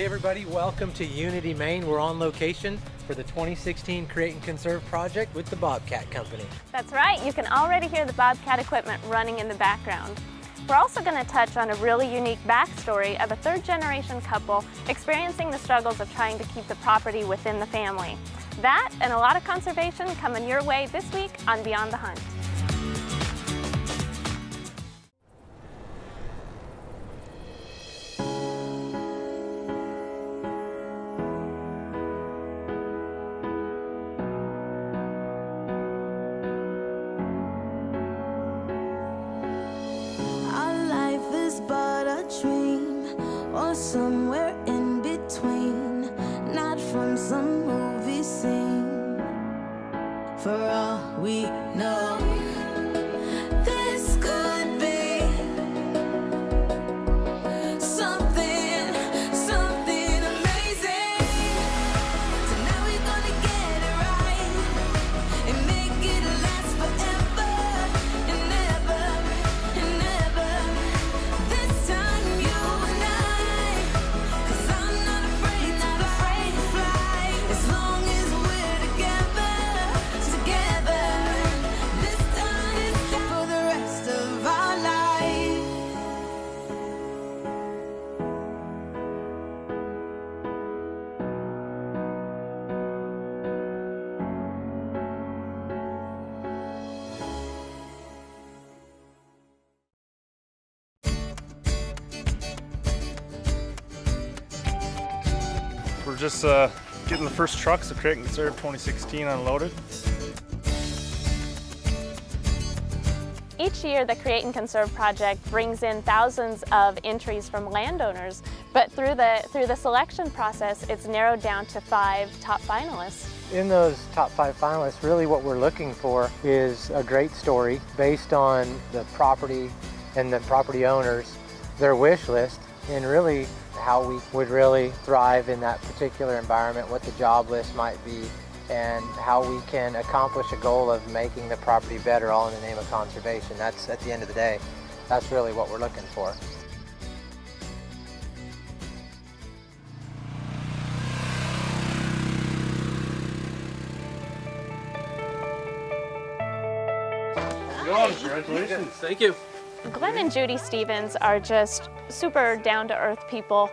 Hey everybody, welcome to Unity, Maine. We're on location for the 2016 Create and Conserve project with the Bobcat Company. That's right, you can already hear the Bobcat equipment running in the background. We're also going to touch on a really unique backstory of a third-generation couple experiencing the struggles of trying to keep the property within the family. That and a lot of conservation coming your way this week on Beyond the Hunt. Or somewhere in between, not from some movie scene. For all we know, this could be something amazing. So now we're gonna get it right and make it last forever and ever and ever. This time you and I. We're just getting the first trucks of Create and Conserve 2016 unloaded. Each year, the Create and Conserve project brings in thousands of entries from landowners, but through the selection process, it's narrowed down to 5 top finalists. In those top 5 finalists, really what we're looking for is a great story based on the property and the property owners, their wish list, and really how we would really thrive in that particular environment, what the job list might be, and how we can accomplish a goal of making the property better, all in the name of conservation. That's, at the end of the day, that's really what we're looking for. Congratulations. Thank you. Glenn and Judy Stevens are just super down-to-earth people.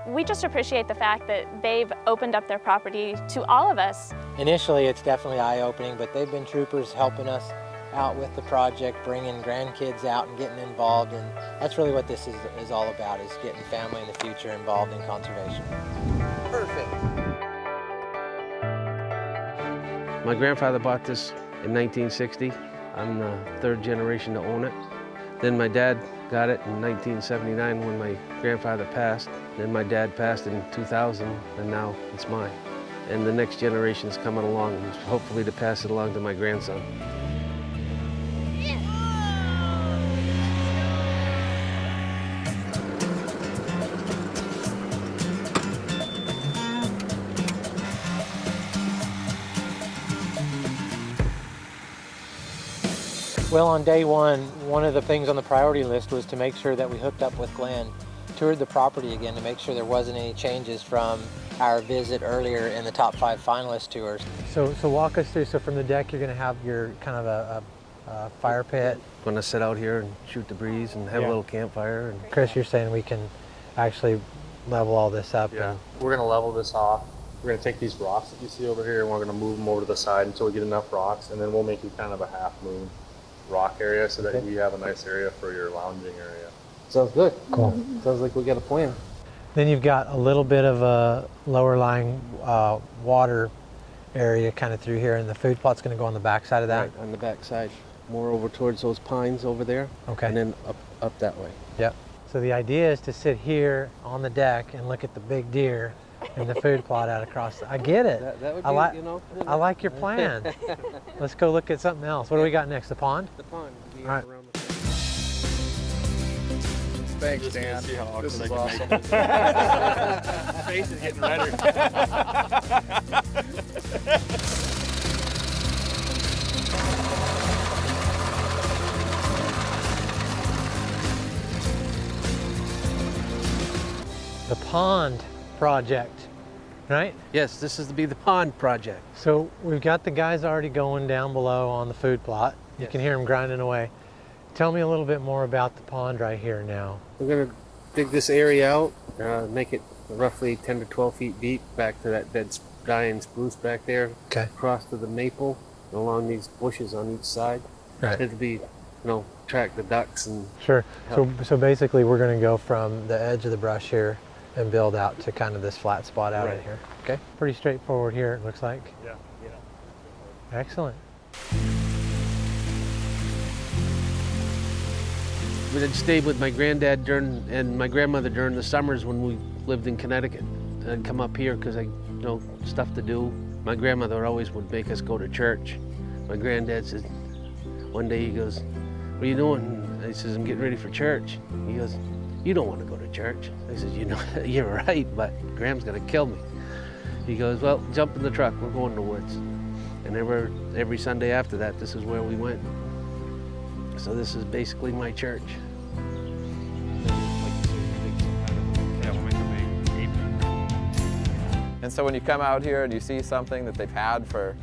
We just appreciate the fact that they've opened up their property to all of us. Initially, it's definitely eye-opening, but they've been troopers helping us out with the project, bringing grandkids out and getting involved, and that's really what this is all about, is getting family in the future involved in conservation. Perfect. My grandfather bought this in 1960. I'm the 3rd generation to own it. Then my dad got it in 1979 when my grandfather passed. Then my dad passed in 2000, and now it's mine. And the next generation's coming along, hopefully to pass it along to my grandson. Well, on day one of the things on the priority list was to make sure that we hooked up with Glenn, toured the property again to make sure there wasn't any changes from our visit earlier in the top 5 finalist tours. So walk us through. So from the deck, you're going to have your kind of a fire pit. Going to sit out here and shoot the breeze and have a little campfire. And Chris, you're saying we can actually level all this up? Yeah, we're going to level this off. We're going to take these rocks that you see over here and we're going to move them over to the side until we get enough rocks, and then we'll make it kind of a half moon rock area so that we have a nice area for your lounging area. sounds good. Cool. Sounds like we got a plan. Then you've got a little bit of a lower lying water area kind of through here, and the food plot's going to go on the back side of that? Right, on the back side. More over towards those pines over there. Okay. And then up that way. Yep. So the idea is to sit here on the deck and look at the big deer and the food plot out across. I get it. That would be, I like your plan. Let's go look at something else. What do we got next? The pond? The pond. We'll be All right. around the Thanks, Dan. This is awesome. Face is getting redder. The pond project, right? Yes, this is to be the pond project. So we've got the guys already going down below on the food plot. You Yes. can hear them grinding away. Tell me a little bit more about the pond right here now. We're gonna dig this area out, make it roughly 10 to 12 feet deep, back to that dead dying spruce back there, Okay. across to the maple, and along these bushes on each side. Right. It'll be, attract the ducks and Sure. So basically we're going to go from the edge of the brush here and build out to kind of this flat spot out in Right. here. Okay. Pretty straightforward here, it looks like. Yeah. Excellent. we had stayed with my granddad and my grandmother during the summers when we lived in Connecticut. I'd come up here because stuff to do. My grandmother always would make us go to church. My granddad said, one day he goes, "What are you doing?" I says, "I'm getting ready for church." He goes, "You don't want to go to church." I says, "You're right, but Graham's gonna kill me." He goes, "Well, jump in the truck, we're going to the woods." And every Sunday after that, this is where we went. So this is basically my church. And so when you come out here and you see something that they've had for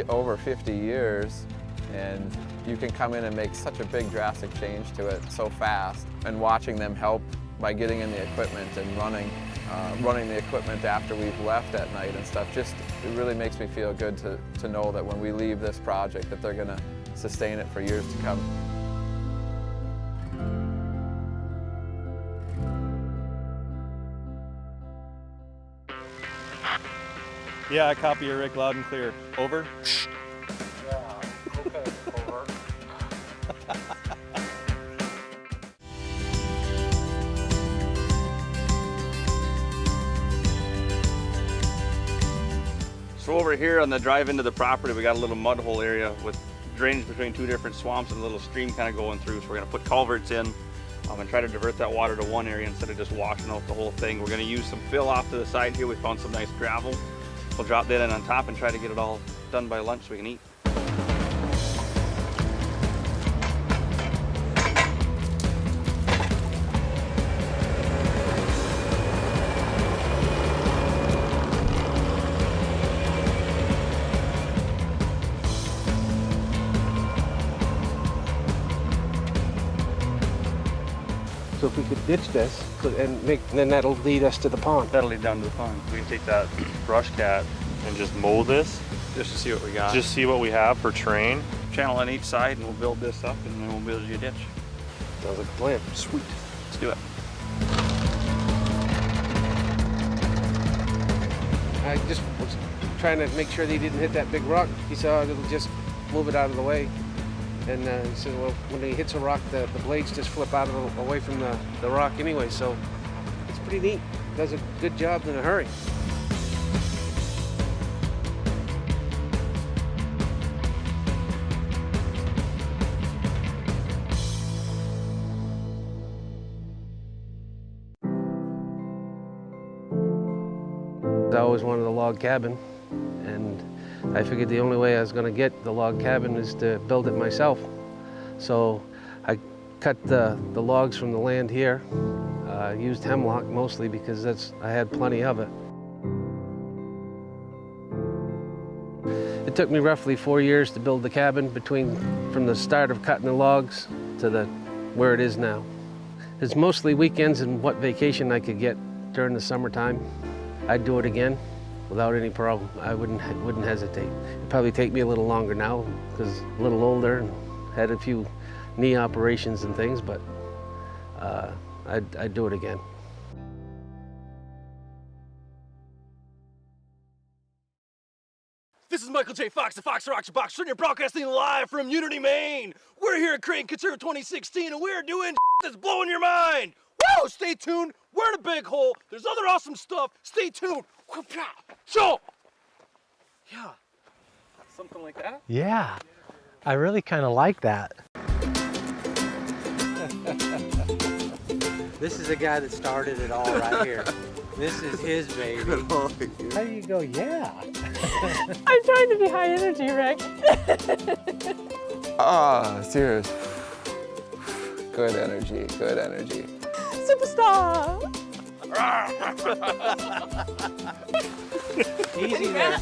over 50 years, and you can come in and make such a big drastic change to it so fast, and watching them help by getting in the equipment and running the equipment after we've left at night and stuff, it really makes me feel good to know that when we leave this project that they're going to sustain it for years to come. Yeah, I copy your Rick loud and clear. Over. Yeah, okay, over. So over here on the drive into the property, we got a little mud hole area with drainage between two different swamps and a little stream kind of going through. So we're gonna put culverts in and try to divert that water to one area instead of just washing out the whole thing. We're gonna use some fill off to the side here. We found some nice gravel. We'll drop that in on top and try to get it all done by lunch so we can eat. So if we could ditch this, then that'll lead us to the pond. That'll lead down to the pond. We can take that brush cat and just mold this. Just to see what we got. Just see what we have for terrain. Channel on each side and we'll build this up and then we'll build you a ditch. Sounds like a plan. Sweet. Let's do it. I just was trying to make sure they didn't hit that big rock. He said, "Oh, it'll just move it out of the way." And he said, "Well, when he hits a rock, the blades just flip out away from the rock anyway." So it's pretty neat. Does a good job in a hurry. I always wanted a log cabin, and I figured the only way I was going to get the log cabin is to build it myself. So I cut the logs from the land here, used hemlock mostly because I had plenty of it. It took me roughly 4 years to build the cabin from the start of cutting the logs to where it is now. It's mostly weekends and what vacation I could get during the summertime. I'd do it again without any problem. I wouldn't hesitate. It'd probably take me a little longer now because I'm a little older and had a few knee operations and things, but I'd do it again. This is Michael J. Fox, the Fox Rocks Box Jr. broadcasting live from Unity, Maine. We're here at Create and Conserve 2016, and we're doing that's blowing your mind. Woo! Stay tuned. We're in a big hole. There's other awesome stuff. Stay tuned. Show. Yeah. Something like that. Yeah, I really kind of like that. This is the guy that started it all right here. This is his baby. How do you go, yeah? I'm trying to be high energy, Rick. Serious. Good energy, good energy. Superstar! Easy there.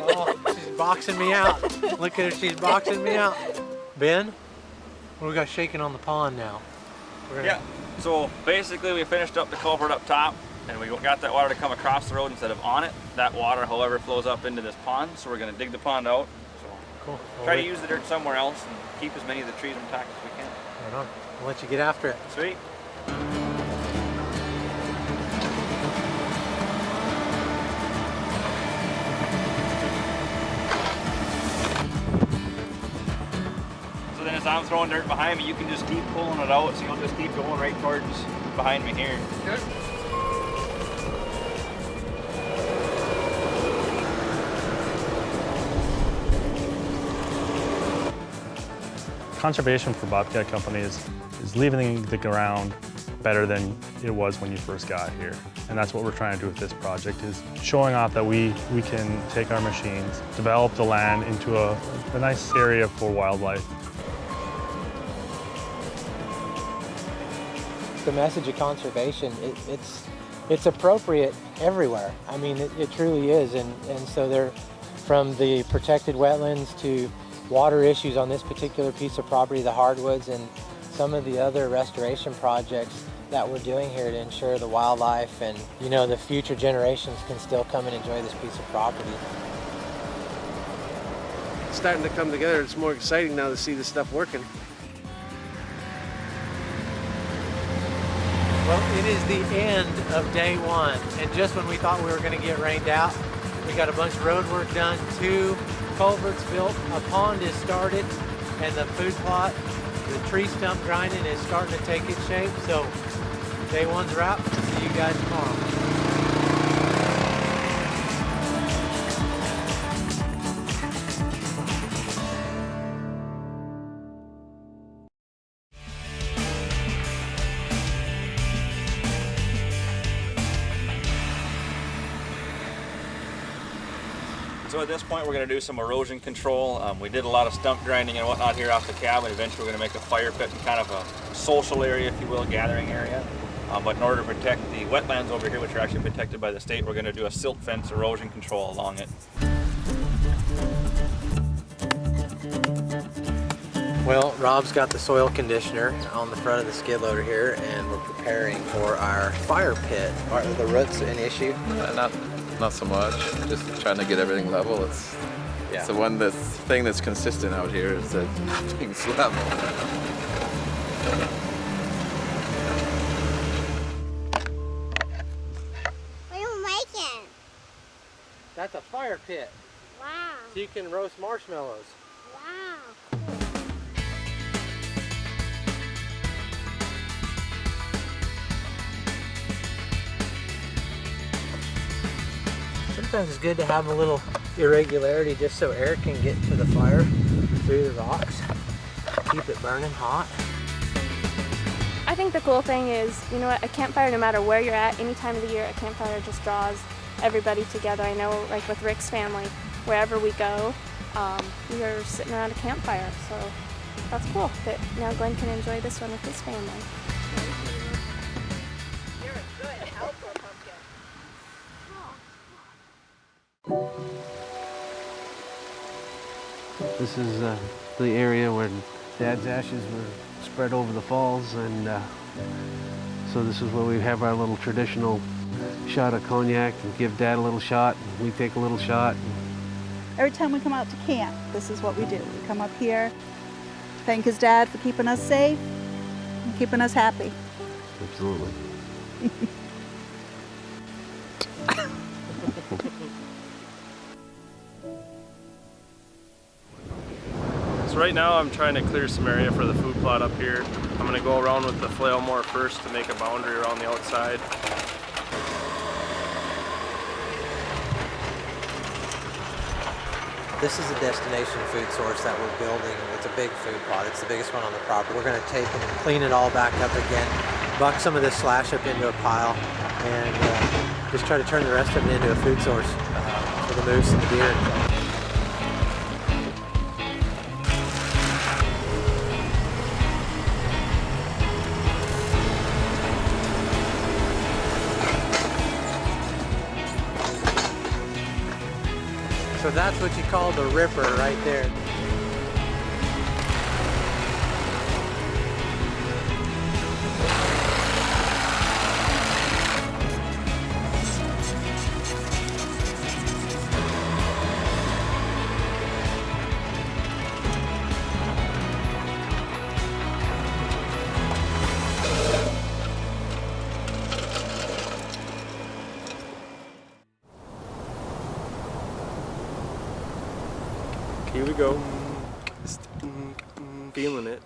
Oh, she's boxing me out. Look at her, she's boxing me out. Ben, what do we got shaking on the pond now? Yeah, so basically we finished up the culvert up top and we got that water to come across the road instead of on it. That water, however, flows up into this pond, so we're gonna dig the pond out. So Cool. try to use the dirt somewhere else and keep as many of the trees intact as we can. Right on. I'll let you get after it. Sweet. So then as I'm throwing dirt behind me, you can just keep pulling it out, so you'll just keep going right towards behind me here. Good. Conservation for Bobcat Company is leaving the ground better than it was when you first got here. And that's what we're trying to do with this project, is showing off that we can take our machines, develop the land into a nice area for wildlife. The message of conservation, it's appropriate everywhere. I mean, it truly is. And so they're from the protected wetlands to water issues on this particular piece of property, the hardwoods, and some of the other restoration projects that we're doing here to ensure the wildlife and, you know, the future generations can still come and enjoy this piece of property. It's starting to come together. It's more exciting now to see this stuff working. Well, it is the end of day one, and just when we thought we were going to get rained out, we got a bunch of road work done, 2 culverts built, a pond is started, and the food plot, the tree stump grinding is starting to take its shape. So day one's wrapped. See you guys tomorrow. So at this point we're going to do some erosion control. We did a lot of stump grinding and whatnot here off the cabin. Eventually we're going to make a fire pit and kind of a social area, if you will, gathering area. But in order to protect the wetlands over here, which are actually protected by the state, we're going to do a silt fence erosion control along it. Well, Rob's got the soil conditioner on the front of the skid loader here, and we're preparing for our fire pit. Are the roots an issue? Not so much. Just trying to get everything level. It's the thing that's consistent out here is that things level. What are you making? That's a fire pit. Wow. So you can roast marshmallows. Wow. Sometimes it's good to have a little irregularity just so air can get to the fire through the rocks. Keep it burning hot. I think the cool thing is, you know what, a campfire, no matter where you're at, any time of the year, a campfire just draws everybody together. I know, like with Rick's family, wherever we go, we are sitting around a campfire. So that's cool that now Glenn can enjoy this one with his family. You're a good helper, Pumpkin. This is the area where Dad's ashes were spread over the falls, and so this is where we have our little traditional shot of cognac and give Dad a little shot, and we take a little shot. Every time we come out to camp, this is what we do. We come up here, thank his dad for keeping us safe and keeping us happy. Absolutely. So right now I'm trying to clear some area for the food plot up here. I'm going to go around with the flail mower first to make a boundary around the outside. This is a destination food source that we're building. It's a big food plot. It's the biggest one on the property. We're going to take and clean it all back up again, buck some of this slash up into a pile, and just try to turn the rest of it into a food source for the moose and the deer. So that's what you call the ripper right there. Here we go. Feeling it.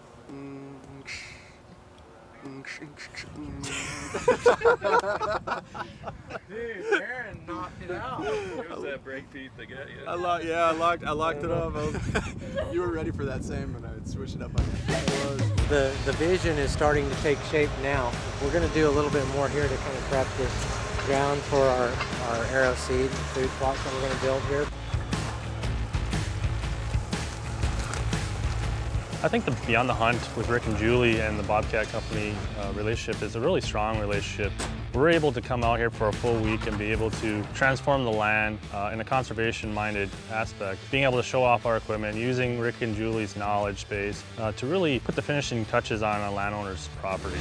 Dude, Aaron knocked it out. It was that brake beat that got you. I locked it up. You were ready for that same, and I would switch it up on you. The vision is starting to take shape now. We're going to do a little bit more here to kind of prep this ground for our arrow seed food plots that we're going to build here. I think the Beyond the Hunt with Rick and Julie and the Bobcat Company relationship is a really strong relationship. We're able to come out here for a full week and be able to transform the land in a conservation-minded aspect. Being able to show off our equipment, using Rick and Julie's knowledge base to really put the finishing touches on a landowner's property.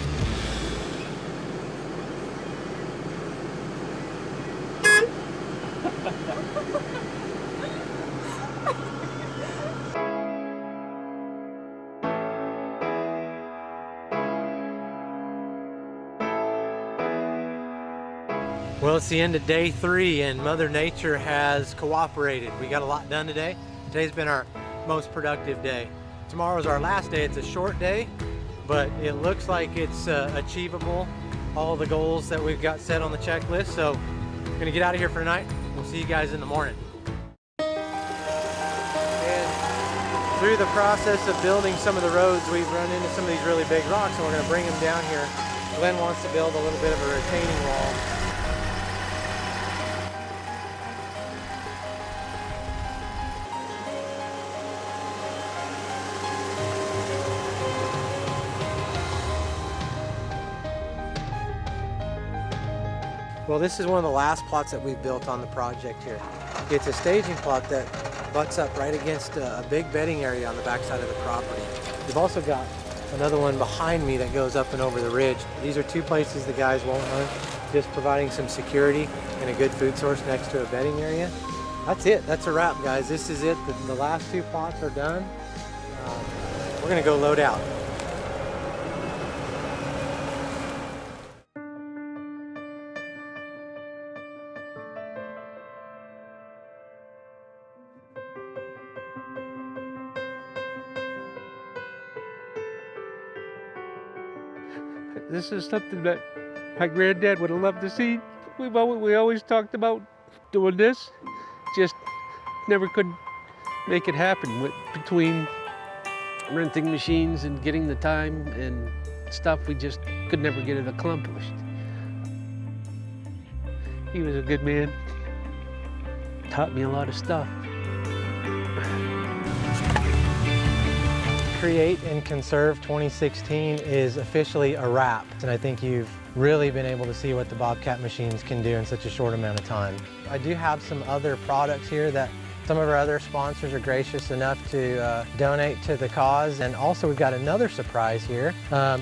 Well, it's the end of day 3 and Mother Nature has cooperated. We got a lot done today. Today's been our most productive day. Tomorrow's our last day. It's a short day, but it looks like it's achievable, all the goals that we've got set on the checklist. So we're gonna get out of here for tonight. We'll see you guys in the morning. And through the process of building some of the roads, we've run into some of these really big rocks, and we're gonna bring them down here. Glenn wants to build a little bit of a retaining wall. Well, this is one of the last plots that we've built on the project here. It's a staging plot that butts up right against a big bedding area on the backside of the property. We've also got another one behind me that goes up and over the ridge. These are 2 places the guys won't hunt, just providing some security and a good food source next to a bedding area. That's it. That's a wrap, guys. This is it. The last 2 plots are done. We're going to go load out. This is something that my granddad would have loved to see. We always talked about doing this, just never could make it happen between renting machines and getting the time and stuff. We just could never get it accomplished. He was a good man, taught me a lot of stuff. Create and Conserve 2016 is officially a wrap, and I think you've really been able to see what the Bobcat machines can do in such a short amount of time. I do have some other products here that some of our other sponsors are gracious enough to donate to the cause, and also we've got another surprise here.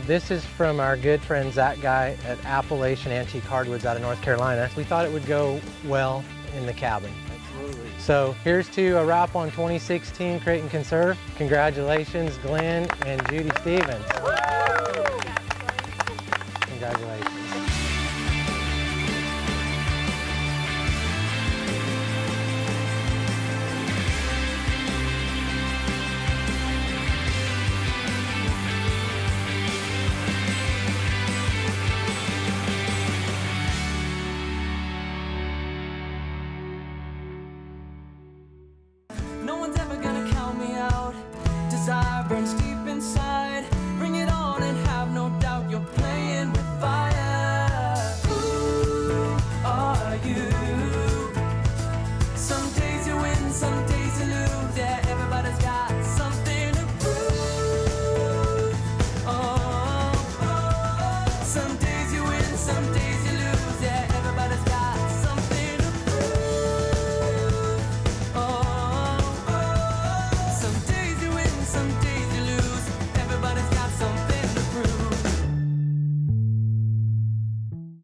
This is from our good friend Zach Guy at Appalachian Antique Hardwoods out of North Carolina. We thought it would go well in the cabin. So here's to a wrap on 2016 Create and Conserve. Congratulations, Glenn and Judy Stevens. Congratulations. No one's ever gonna count me out. Desire burns deep inside. Bring it on and have no doubt you're playing with fire. Who are you? Some days you win, some days you lose. Yeah, everybody's got something to prove. Oh, some days